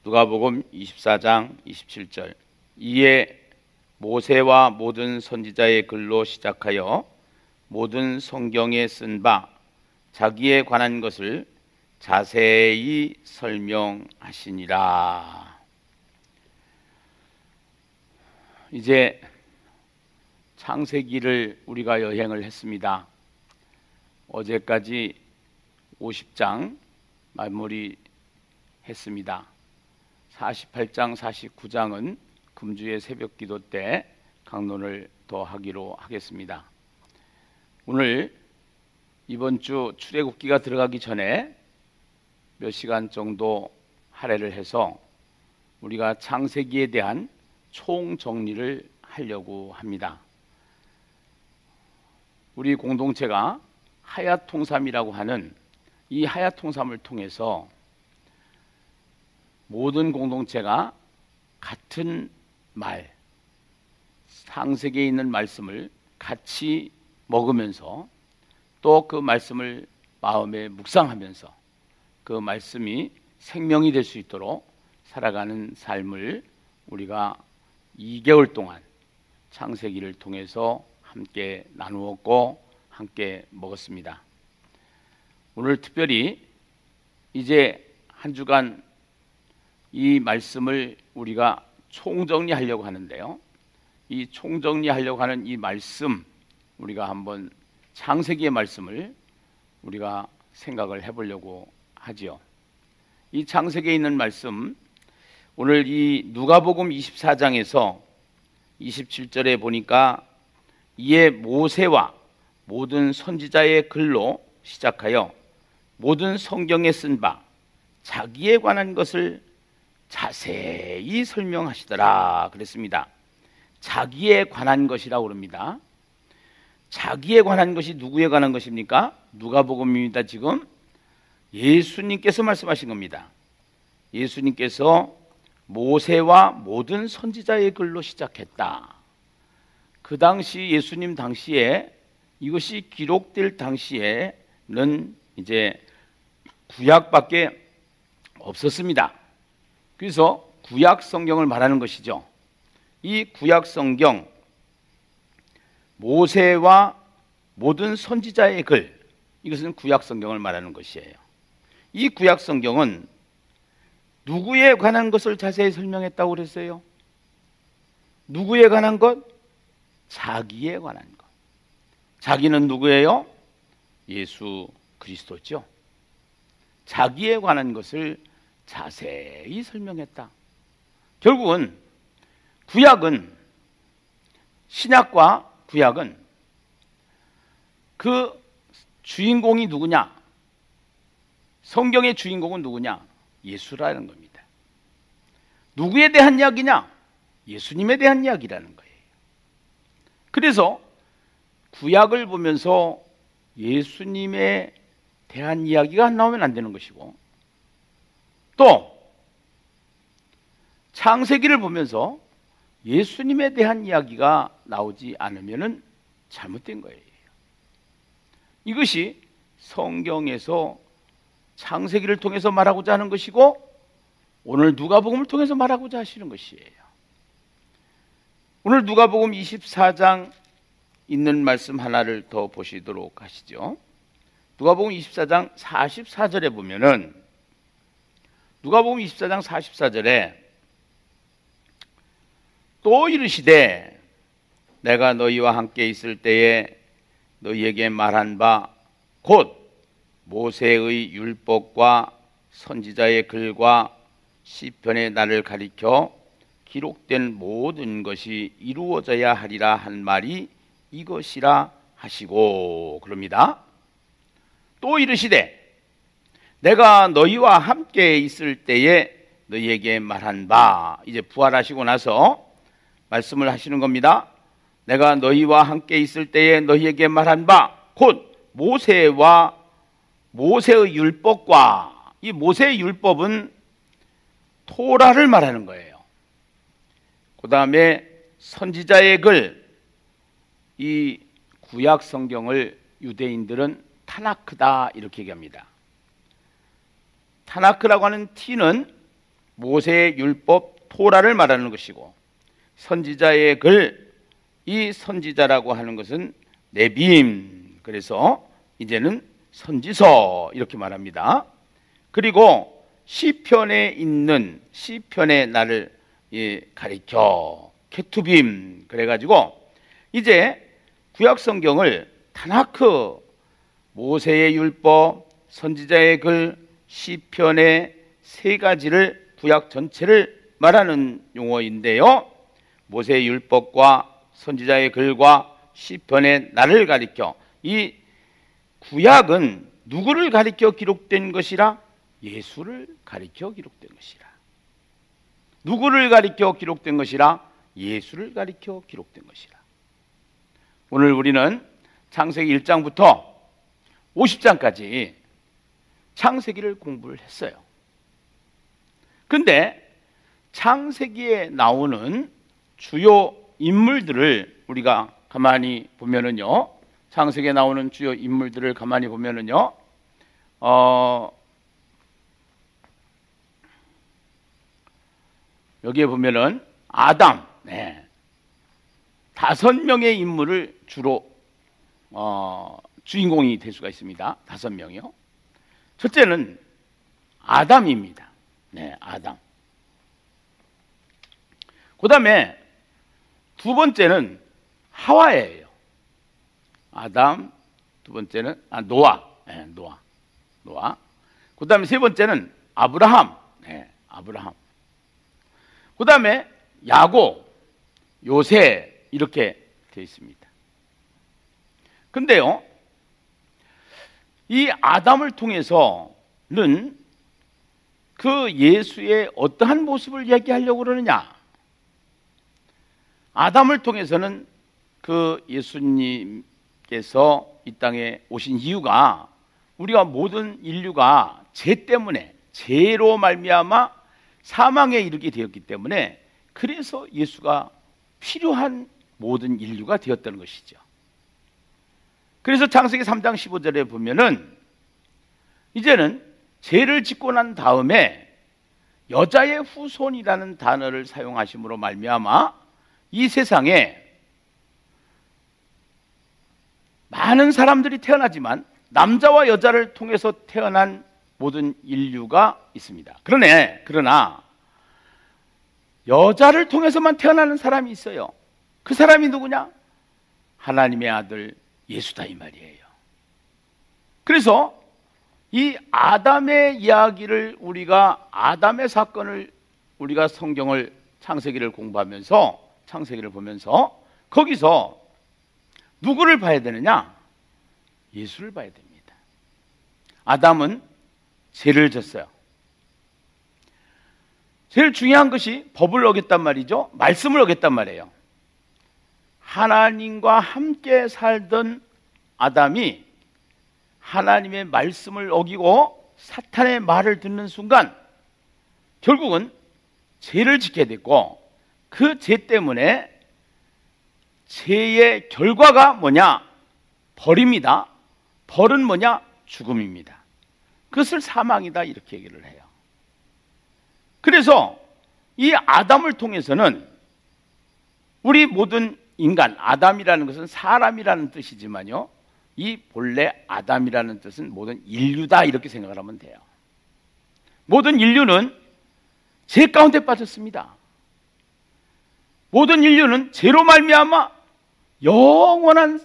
누가복음 24장 27절. 이에 모세와 모든 선지자의 글로 시작하여 모든 성경에 쓴 바 자기에 관한 것을 자세히 설명하시니라. 이제 창세기를 우리가 여행을 했습니다. 어제까지 50장 마무리했습니다. 48장, 49장은 금주의 새벽기도 때 강론을 더 하기로 하겠습니다. 오늘 이번 주 출애굽기가 들어가기 전에 몇 시간 정도 할애를 해서 우리가 창세기에 대한 총정리를 하려고 합니다. 우리 공동체가 하야통삼이라고 하는 이 하야통삼을 통해서 모든 공동체가 같은 말, 창세기에 있는 말씀을 같이 먹으면서 또 그 말씀을 마음에 묵상하면서 그 말씀이 생명이 될 수 있도록 살아가는 삶을 우리가 2개월 동안 창세기를 통해서 함께 나누었고 함께 먹었습니다. 오늘 특별히 이제 한 주간 이 말씀을 우리가 총정리하려고 하는데요. 이 총정리하려고 하는 이 말씀, 우리가 한번 창세기의 말씀을 우리가 생각을 해보려고 하지요. 이 창세기에 있는 말씀, 오늘 이 누가복음 24장에서 27절에 보니까 이에 모세와 모든 선지자의 글로 시작하여 모든 성경에 쓴 바 자기에 관한 것을 자세히 설명하시더라 그랬습니다. 자기에 관한 것이라고 그럽니다. 자기에 관한 것이 누구에 관한 것입니까? 누가복음입니다. 지금 예수님께서 말씀하신 겁니다. 예수님께서 모세와 모든 선지자의 글로 시작했다. 그 당시 예수님 당시에 이것이 기록될 당시에는 이제 구약밖에 없었습니다. 그래서 구약 성경을 말하는 것이죠. 이 구약 성경, 모세와 모든 선지자의 글, 이것은 구약 성경을 말하는 것이에요. 이 구약 성경은 누구에 관한 것을 자세히 설명했다고 그랬어요? 누구에 관한 것? 자기에 관한 것. 자기는 누구예요? 예수 그리스도죠. 자기에 관한 것을 자세히 설명했다. 결국은 구약은, 신약과 구약은 그 주인공이 누구냐? 성경의 주인공은 누구냐? 예수라는 겁니다. 누구에 대한 이야기냐? 예수님에 대한 이야기라는 거예요. 그래서 구약을 보면서 예수님에 대한 이야기가 나오면 안 되는 것이고, 또 창세기를 보면서 예수님에 대한 이야기가 나오지 않으면 잘못된 거예요. 이것이 성경에서 창세기를 통해서 말하고자 하는 것이고, 오늘 누가복음을 통해서 말하고자 하시는 것이에요. 오늘 누가복음 24장 있는 말씀 하나를 더 보시도록 하시죠. 누가복음 24장 44절에 보면은, 누가복음 24장 44절에 또 이르시되 내가 너희와 함께 있을 때에 너희에게 말한 바 곧 모세의 율법과 선지자의 글과 시편의 날을 가리켜 기록된 모든 것이 이루어져야 하리라 한 말이 이것이라 하시고 그럽니다. 또 이르시되 내가 너희와 함께 있을 때에 너희에게 말한 바, 이제 부활하시고 나서 말씀을 하시는 겁니다. 내가 너희와 함께 있을 때에 너희에게 말한 바 곧 모세와 모세의 율법과, 이 모세의 율법은 토라를 말하는 거예요. 그 다음에 선지자의 글, 이 구약 성경을 유대인들은 타나크다 이렇게 얘기합니다. 타나크라고 하는 T는 모세의 율법 토라를 말하는 것이고, 선지자의 글, 이 선지자라고 하는 것은 네비임, 그래서 이제는 선지서 이렇게 말합니다. 그리고 시편에 있는 시편의 날을 가리켜 케투빔, 그래가지고 이제 구약 성경을 타나크, 모세의 율법, 선지자의 글, 시편의 세 가지를, 구약 전체를 말하는 용어인데요, 모세의 율법과 선지자의 글과 시편의 날을 가리켜, 이 구약은 누구를 가리켜 기록된 것이라? 예수를 가리켜 기록된 것이라. 누구를 가리켜 기록된 것이라? 예수를 가리켜 기록된 것이라. 오늘 우리는 창세기 1장부터 50장까지 창세기를 공부를 했어요. 근데 창세기에 나오는 주요 인물들을 우리가 가만히 보면은요, 창세기에 나오는 주요 인물들을 가만히 보면은요, 여기에 보면은 아담, 5명의 인물을 주로 주인공이 될 수가 있습니다. 5명이요. 첫째는 아담입니다. 아담. 그 다음에 두 번째는 하와예요. 아담, 두 번째는 노아. 노아. 그 다음에 세 번째는 아브라함. 아브라함. 그 다음에 야곱, 요새, 이렇게 되어 있습니다. 근데요, 이 아담을 통해서는 그 예수의 어떠한 모습을 이야기하려고 그러느냐? 아담을 통해서는 그 예수님께서 이 땅에 오신 이유가, 우리가 모든 인류가 죄 때문에, 죄로 말미암아 사망에 이르게 되었기 때문에, 그래서 예수가 필요한 모든 인류가 되었다는 것이죠. 그래서 창세기 3장 15절에 보면은 이제는 죄를 짓고 난 다음에 여자의 후손이라는 단어를 사용하심으로 말미암아 이 세상에 많은 사람들이 태어나지만 남자와 여자를 통해서 태어난 모든 인류가 있습니다. 그러나 여자를 통해서만 태어나는 사람이 있어요. 그 사람이 누구냐? 하나님의 아들 예수다, 이 말이에요. 그래서 이 아담의 이야기를, 우리가 아담의 사건을, 우리가 성경을, 창세기를 공부하면서, 창세기를 보면서 거기서 누구를 봐야 되느냐? 예수를 봐야 됩니다. 아담은 죄를 졌어요. 제일 중요한 것이 법을 어겼단 말이죠. 말씀을 어겼단 말이에요. 하나님과 함께 살던 아담이 하나님의 말씀을 어기고 사탄의 말을 듣는 순간 결국은 죄를 짓게 됐고, 그 죄 때문에 죄의 결과가 뭐냐? 벌입니다. 벌은 뭐냐? 죽음입니다. 그것을 사망이다, 이렇게 얘기를 해요. 그래서 이 아담을 통해서는 우리 모든 인간, 아담이라는 것은 사람이라는 뜻이지만요, 이 본래 아담이라는 뜻은 모든 인류다, 이렇게 생각을 하면 돼요. 모든 인류는 죄 가운데 빠졌습니다. 모든 인류는 죄로 말미암아 영원한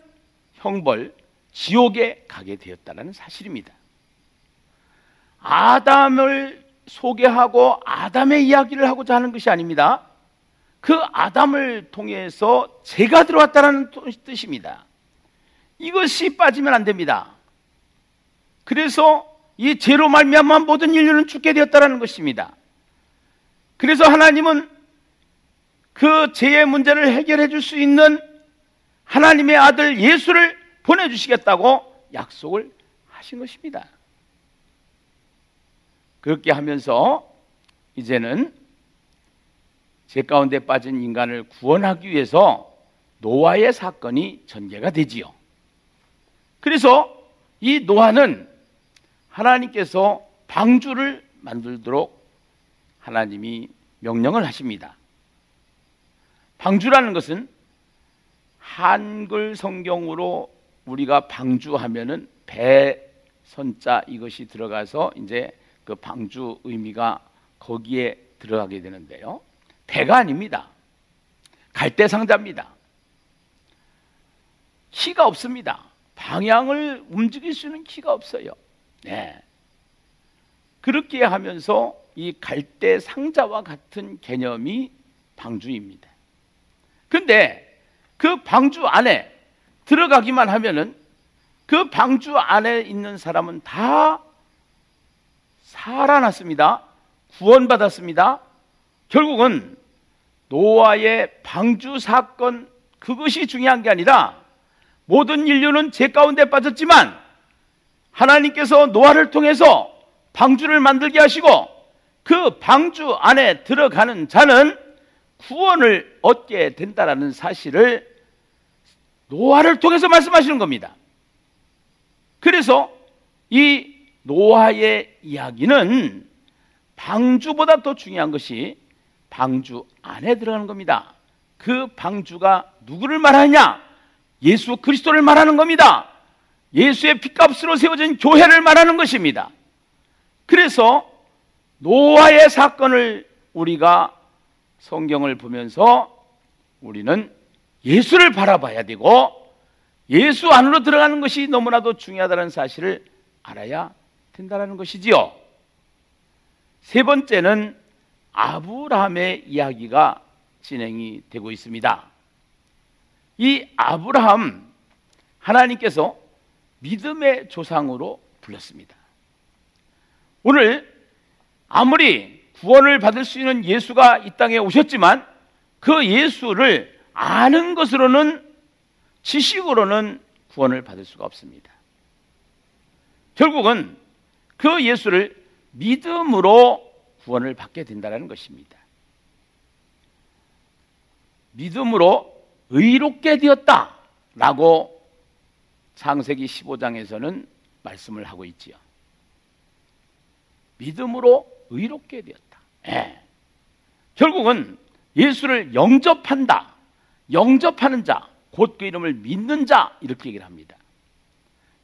형벌, 지옥에 가게 되었다는 사실입니다. 아담을 소개하고 아담의 이야기를 하고자 하는 것이 아닙니다. 그 아담을 통해서 죄가 들어왔다는 뜻입니다. 이것이 빠지면 안 됩니다. 그래서 이 죄로 말미암아 모든 인류는 죽게 되었다는 것입니다. 그래서 하나님은 그 죄의 문제를 해결해 줄 수 있는 하나님의 아들 예수를 보내주시겠다고 약속을 하신 것입니다. 그렇게 하면서 이제는 죄 가운데 빠진 인간을 구원하기 위해서 노아의 사건이 전개가 되지요. 그래서 이 노아는 하나님께서 방주를 만들도록 하나님이 명령을 하십니다. 방주라는 것은 한글 성경으로 우리가 방주하면은 배선자 이것이 들어가서 이제 그 방주 의미가 거기에 들어가게 되는데요. 배가 아닙니다. 갈대 상자입니다. 키가 없습니다. 방향을 움직일 수 있는 키가 없어요. 네. 그렇게 하면서 이 갈대 상자와 같은 개념이 방주입니다. 근데 그 방주 안에 들어가기만 하면은 그 방주 안에 있는 사람은 다 살아났습니다. 구원받았습니다. 결국은 노아의 방주 사건 그것이 중요한 게 아니라 모든 인류는 죄 가운데 빠졌지만 하나님께서 노아를 통해서 방주를 만들게 하시고 그 방주 안에 들어가는 자는 구원을 얻게 된다는 사실을 노아를 통해서 말씀하시는 겁니다. 그래서 이 노아의 이야기는 방주보다 더 중요한 것이 방주 안에 들어가는 겁니다. 그 방주가 누구를 말하느냐? 예수 그리스도를 말하는 겁니다. 예수의 핏값으로 세워진 교회를 말하는 것입니다. 그래서 노아의 사건을 우리가 성경을 보면서 우리는 예수를 바라봐야 되고 예수 안으로 들어가는 것이 너무나도 중요하다는 사실을 알아야 된다는 것이지요. 세 번째는 아브라함의 이야기가 진행이 되고 있습니다. 이 아브라함 하나님께서 믿음의 조상으로 불렀습니다. 오늘 아무리 구원을 받을 수 있는 예수가 이 땅에 오셨지만 그 예수를 아는 것으로는 지식으로는 구원을 받을 수가 없습니다. 결국은 그 예수를 믿음으로 구원을 받게 된다는 것입니다. 믿음으로 의롭게 되었다라고 창세기 15장에서는 말씀을 하고 있지요. 믿음으로 의롭게 되었다. 예. 결국은 예수를 영접한다. 영접하는 자, 곧 그 이름을 믿는 자 이렇게 얘기를 합니다.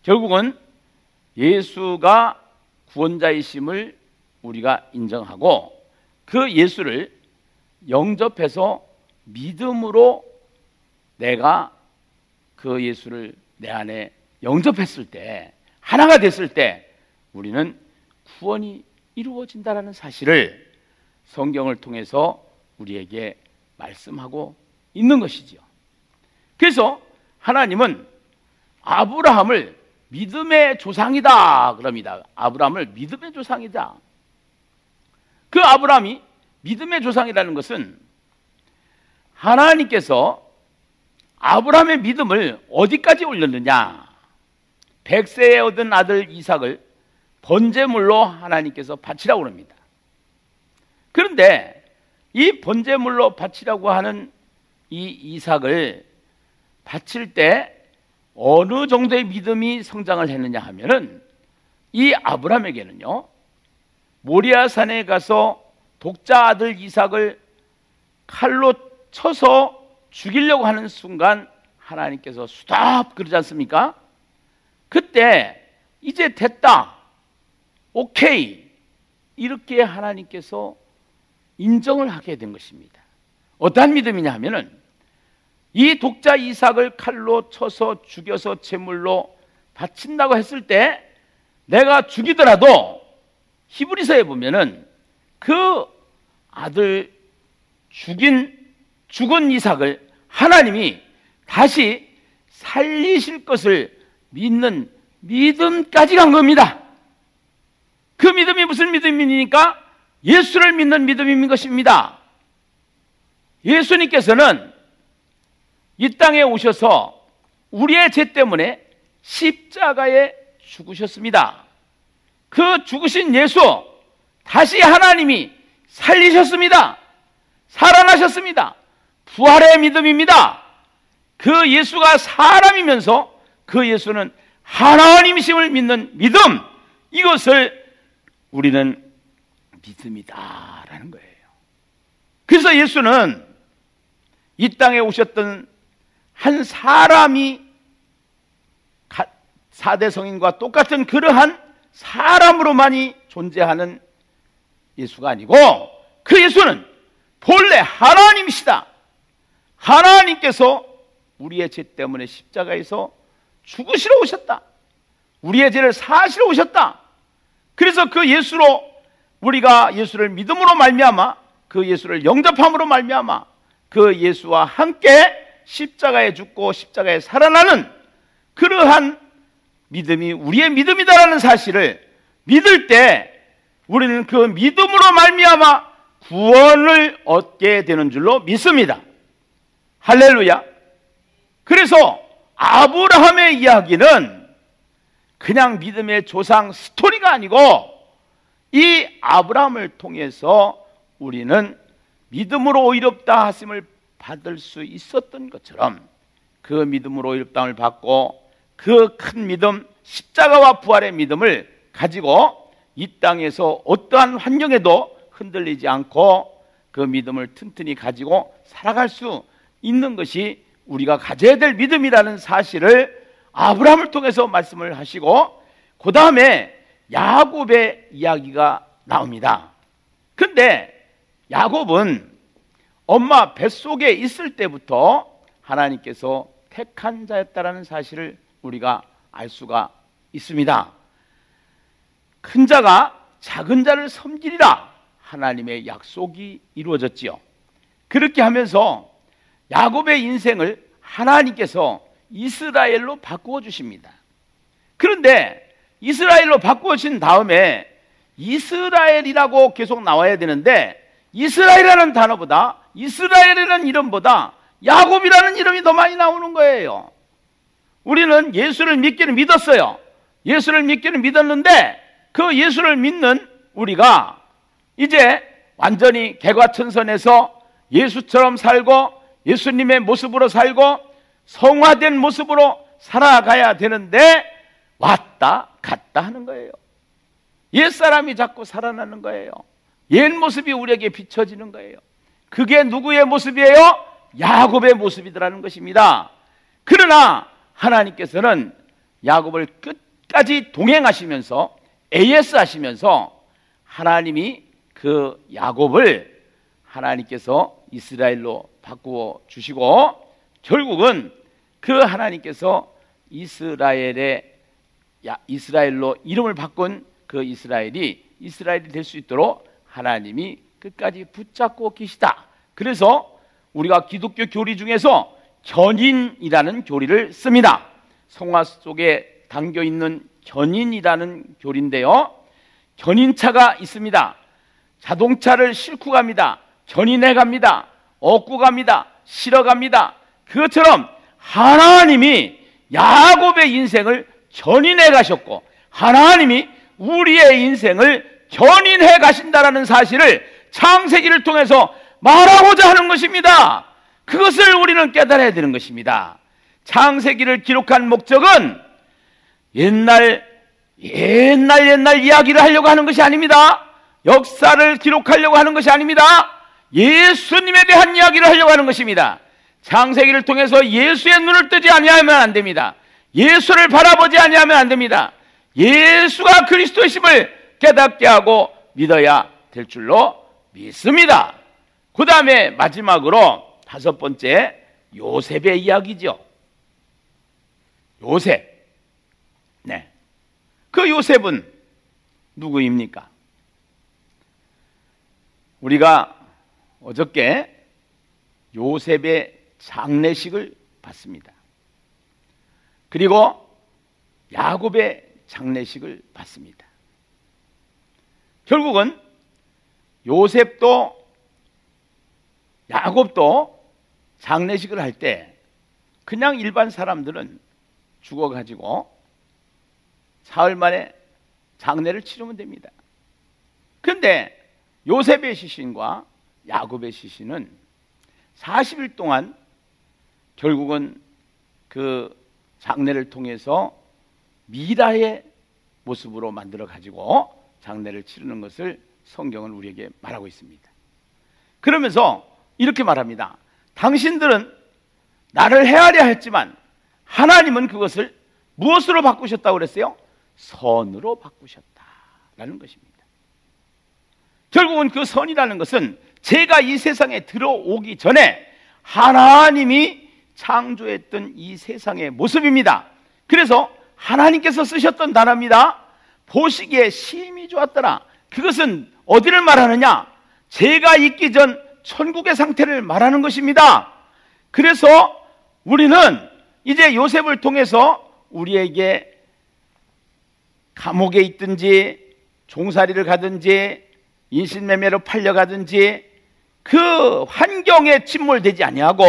결국은 예수가 구원자이심을 우리가 인정하고 그 예수를 영접해서 믿음으로 내가 그 예수를 내 안에 영접했을 때, 하나가 됐을 때 우리는 구원이 이루어진다는 사실을 성경을 통해서 우리에게 말씀하고 있는 것이지요. 그래서 하나님은 아브라함을 믿음의 조상이다 그럽니다. 아브라함을 믿음의 조상이다. 그 아브라함이 믿음의 조상이라는 것은 하나님께서 아브라함의 믿음을 어디까지 올렸느냐? 100세에 얻은 아들 이삭을 번제물로 하나님께서 바치라고 합니다. 그런데 이 번제물로 바치라고 하는 이 이삭을 바칠 때 어느 정도의 믿음이 성장을 했느냐 하면은 이 아브라함에게는요, 모리아산에 가서 독자 아들 이삭을 칼로 쳐서 죽이려고 하는 순간 하나님께서 스톱 그러지 않습니까? 그때 이제 됐다, 오케이, 이렇게 하나님께서 인정을 하게 된 것입니다. 어떠한 믿음이냐 하면은 이 독자 이삭을 칼로 쳐서 죽여서 제물로 바친다고 했을 때 내가 죽이더라도 히브리서에 보면은 그 아들 죽은 이삭을 하나님이 다시 살리실 것을 믿는 믿음까지 간 겁니다. 그 믿음이 무슨 믿음입니까? 예수를 믿는 믿음인 것입니다. 예수님께서는 이 땅에 오셔서 우리의 죄 때문에 십자가에 죽으셨습니다. 그 죽으신 예수 다시 하나님이 살리셨습니다. 살아나셨습니다. 부활의 믿음입니다. 그 예수가 사람이면서 그 예수는 하나님이심을 믿는 믿음, 이것을 우리는 믿음이다라는 거예요. 그래서 예수는 이 땅에 오셨던 한 사람이 사대 성인과 똑같은 그러한 사람으로만이 존재하는 예수가 아니고, 그 예수는 본래 하나님이시다. 하나님께서 우리의 죄 때문에 십자가에서 죽으시러 오셨다. 우리의 죄를 사하시러 오셨다. 그래서 그 예수로, 우리가 예수를 믿음으로 말미암아, 그 예수를 영접함으로 말미암아 그 예수와 함께 십자가에 죽고 십자가에 살아나는 그러한 믿음이 우리의 믿음이다라는 사실을 믿을 때 우리는 그 믿음으로 말미암아 구원을 얻게 되는 줄로 믿습니다. 할렐루야. 그래서 아브라함의 이야기는 그냥 믿음의 조상 스토리가 아니고, 이 아브라함을 통해서 우리는 믿음으로 의롭다 하심을 받을 수 있었던 것처럼, 그 믿음으로 의롭다함을 받고 그 큰 믿음, 십자가와 부활의 믿음을 가지고 이 땅에서 어떠한 환경에도 흔들리지 않고 그 믿음을 튼튼히 가지고 살아갈 수 있는 것이 우리가 가져야 될 믿음이라는 사실을 아브라함을 통해서 말씀을 하시고, 그 다음에 야곱의 이야기가 나옵니다. 근데 야곱은 엄마 뱃속에 있을 때부터 하나님께서 택한 자였다라는 사실을 우리가 알 수가 있습니다. 큰 자가 작은 자를 섬기리라, 하나님의 약속이 이루어졌지요. 그렇게 하면서 야곱의 인생을 하나님께서 이스라엘로 바꾸어 주십니다. 그런데 이스라엘로 바꾸어 주신 다음에 이스라엘이라고 계속 나와야 되는데, 이스라엘이라는 단어보다, 이스라엘이라는 이름보다 야곱이라는 이름이 더 많이 나오는 거예요. 우리는 예수를 믿기는 믿었어요. 예수를 믿기는 믿었는데, 그 예수를 믿는 우리가 이제 완전히 개과천선해서 예수처럼 살고 예수님의 모습으로 살고 성화된 모습으로 살아가야 되는데, 왔다 갔다 하는 거예요. 옛사람이 자꾸 살아나는 거예요. 옛 모습이 우리에게 비춰지는 거예요. 그게 누구의 모습이에요? 야곱의 모습이더라는 것입니다. 그러나 하나님께서는 야곱을 끝까지 동행하시면서 AS 하시면서 하나님이 그 야곱을 하나님께서 이스라엘로 바꾸어 주시고, 결국은 그 하나님께서 이스라엘로 이름을 바꾼 그 이스라엘이 될 수 있도록 하나님이 끝까지 붙잡고 계시다. 그래서 우리가 기독교 교리 중에서 견인이라는 교리를 씁니다. 성화 속에 담겨 있는 견인이라는 교리인데요, 견인차가 있습니다. 자동차를 싣고 갑니다. 견인해 갑니다. 얻고 갑니다. 실어 갑니다. 그것처럼 하나님이 야곱의 인생을 견인해 가셨고, 하나님이 우리의 인생을 견인해 가신다라는 사실을 창세기를 통해서 말하고자 하는 것입니다. 그것을 우리는 깨달아야 되는 것입니다. 창세기를 기록한 목적은 옛날 이야기를 하려고 하는 것이 아닙니다. 역사를 기록하려고 하는 것이 아닙니다. 예수님에 대한 이야기를 하려고 하는 것입니다. 창세기를 통해서 예수의 눈을 뜨지 아니하면 안 됩니다. 예수를 바라보지 아니하면 안 됩니다. 예수가 그리스도이심을 깨닫게 하고 믿어야 될 줄로 믿습니다. 그 다음에 마지막으로 다섯 번째, 요셉의 이야기죠. 요셉. 네. 그 요셉은 누구입니까? 우리가 어저께 요셉의 장례식을 봤습니다. 그리고 야곱의 장례식을 봤습니다. 결국은 요셉도 야곱도 장례식을 할 때 그냥 일반 사람들은 죽어가지고 사흘 만에 장례를 치르면 됩니다. 그런데 요셉의 시신과 야곱의 시신은 40일 동안 결국은 그 장례를 통해서 미라의 모습으로 만들어 가지고 장례를 치르는 것을 성경은 우리에게 말하고 있습니다. 그러면서 이렇게 말합니다. 당신들은 나를 헤아려 했지만 하나님은 그것을 무엇으로 바꾸셨다고 그랬어요? 선으로 바꾸셨다라는 것입니다. 결국은 그 선이라는 것은 제가 이 세상에 들어오기 전에 하나님이 창조했던 이 세상의 모습입니다. 그래서 하나님께서 쓰셨던 단어입니다. 보시기에 심히 좋았더라. 그것은 어디를 말하느냐? 제가 있기 전 천국의 상태를 말하는 것입니다. 그래서 우리는 이제 요셉을 통해서 우리에게 감옥에 있든지 종살이를 가든지 인신매매로 팔려가든지 그 환경에 침몰되지 아니하고,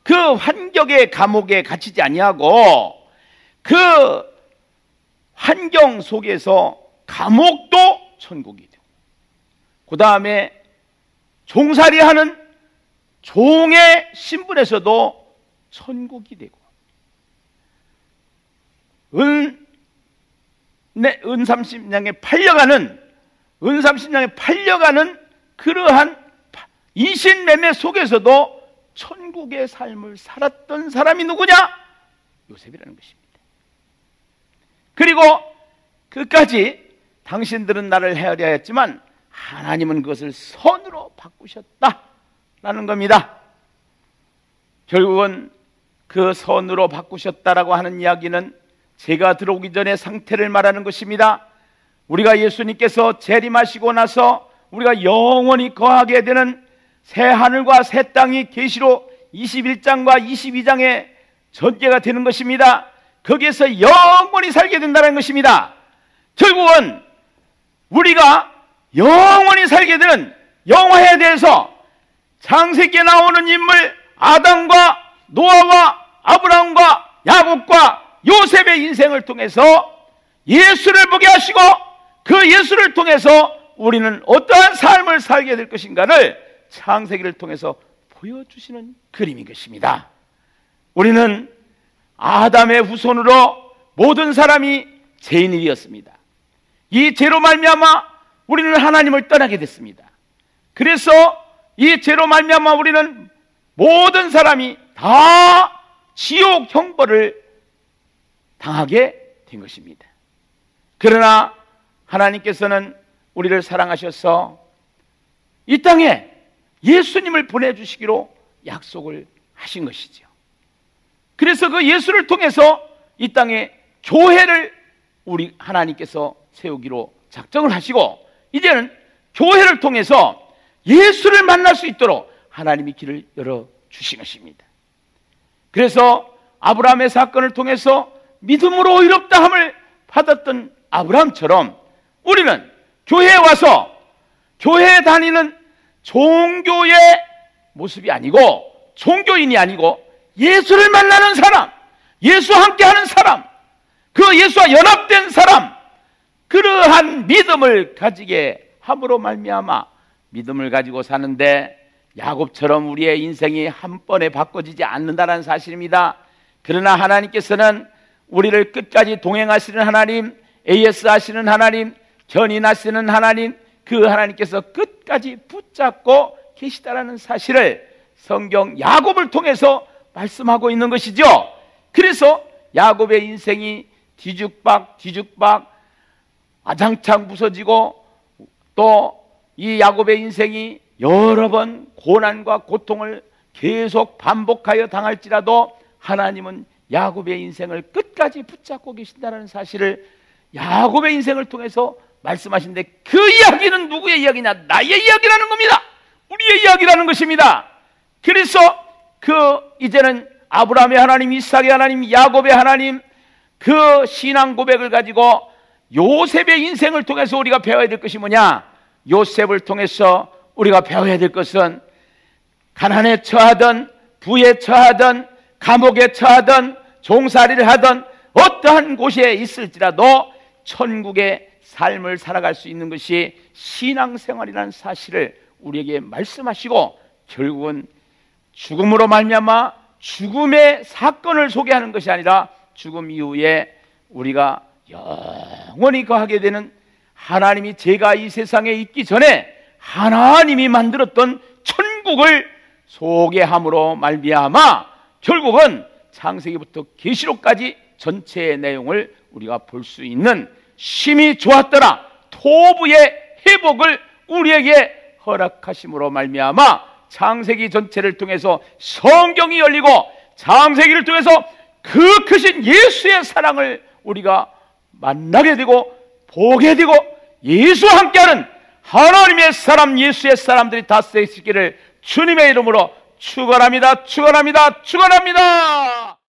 그 환경의 감옥에 갇히지 아니하고, 그 환경 속에서 감옥도 천국이 되고, 그 다음에 종살이하는 종의 신분에서도 천국이 되고, 은 30냥에 팔려가는 그러한 인신매매 속에서도 천국의 삶을 살았던 사람이 누구냐? 요셉이라는 것입니다. 그리고 끝까지 당신들은 나를 헤아려 했지만 하나님은 그것을 선으로 바꾸셨다라는 겁니다. 결국은 그 선으로 바꾸셨다라고 하는 이야기는 제가 들어오기 전의 상태를 말하는 것입니다. 우리가 예수님께서 재림하시고 나서 우리가 영원히 거하게 되는 새 하늘과 새 땅이 계시록 21장과 22장의 전개가 되는 것입니다. 거기에서 영원히 살게 된다는 것입니다. 결국은 우리가 영원히 살게 되는 영화에 대해서 창세기에 나오는 인물 아담과 노아와 아브라함과 야곱과 요셉의 인생을 통해서 예수를 보게 하시고, 그 예수를 통해서 우리는 어떠한 삶을 살게 될 것인가를 창세기를 통해서 보여주시는 그림인 것입니다. 우리는 아담의 후손으로 모든 사람이 죄인이 되었습니다. 이 죄로 말미암아 우리는 하나님을 떠나게 됐습니다. 그래서 이 죄로 말미암아 우리는 모든 사람이 다 지옥 형벌을 당하게 된 것입니다. 그러나 하나님께서는 우리를 사랑하셔서 이 땅에 예수님을 보내주시기로 약속을 하신 것이죠. 그래서 그 예수를 통해서 이 땅에 교회를 우리 하나님께서 세우기로 작정을 하시고, 이제는 교회를 통해서 예수를 만날 수 있도록 하나님이 길을 열어주신 것입니다. 그래서 아브라함의 사건을 통해서 믿음으로 의롭다함을 받았던 아브라함처럼 우리는 교회에 와서 교회에 다니는 종교의 모습이 아니고, 종교인이 아니고 예수를 만나는 사람, 예수와 함께하는 사람, 그 예수와 연합된 사람, 그러한 믿음을 가지게 함으로 말미암아 믿음을 가지고 사는데 야곱처럼 우리의 인생이 한 번에 바꿔지지 않는다는 사실입니다. 그러나 하나님께서는 우리를 끝까지 동행하시는 하나님, AS 하시는 하나님, 견인하시는 하나님, 그 하나님께서 끝까지 붙잡고 계시다라는 사실을 성경 야곱을 통해서 말씀하고 있는 것이죠. 그래서 야곱의 인생이 뒤죽박 아장창 부서지고, 또 이 야곱의 인생이 여러 번 고난과 고통을 계속 반복하여 당할지라도 하나님은 야곱의 인생을 끝까지 붙잡고 계신다는 사실을 야곱의 인생을 통해서 말씀하시는데, 그 이야기는 누구의 이야기냐? 나의 이야기라는 겁니다. 우리의 이야기라는 것입니다. 그래서 이제는 아브라함의 하나님, 이삭의 하나님, 야곱의 하나님, 그 신앙 고백을 가지고 요셉의 인생을 통해서 우리가 배워야 될 것이 뭐냐? 요셉을 통해서 우리가 배워야 될 것은 가난에 처하든 부에 처하든 감옥에 처하든 종살이를 하든 어떠한 곳에 있을지라도 천국의 삶을 살아갈 수 있는 것이 신앙생활이라는 사실을 우리에게 말씀하시고, 결국은 죽음으로 말미암아 죽음의 사건을 소개하는 것이 아니라 죽음 이후에 우리가 영원히 거하게 되는 하나님이 제가 이 세상에 있기 전에 하나님이 만들었던 천국을 소개함으로 말미암아 결국은 창세기부터 계시록까지 전체의 내용을 우리가 볼 수 있는 심히 좋았더라 토부의 회복을 우리에게 허락하심으로 말미암아 창세기 전체를 통해서 성경이 열리고 창세기를 통해서 그 크신 예수의 사랑을 우리가 만나게 되고 보게 되고 예수와 함께하는 하나님의 사람 예수의 사람들이 다 쓰시기를 주님의 이름으로 축원합니다. 축원합니다. 축원합니다.